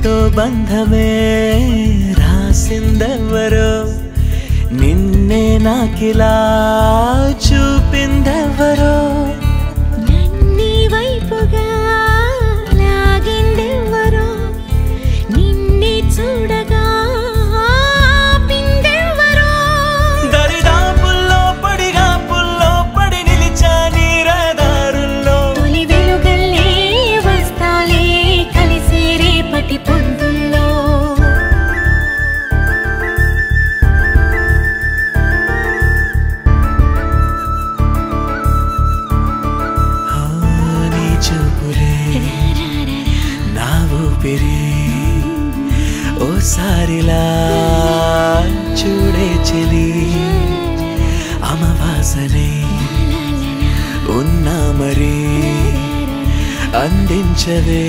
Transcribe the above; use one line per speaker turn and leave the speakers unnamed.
మనతో బంధమే రాసిందెవరో నిన్నే నాకిలా చూపిందెవరో
నన్నీ వైపుగా లాగిందెవరో నిన్నే చూడగా ఆపిందెవరో
దరిదాపుల్లో పడిగాపుల్లో పడి నిలిచా నీ రహదారుల్లో
తొలి వెలుగల్లే వస్తాలే కలిసే రేపటి పొందుల్లో
నీ చూపులే నా ఊపిరి ఓసారిలా చూడే చెలి అమవాసనే ఉన్నా మరి అందించవే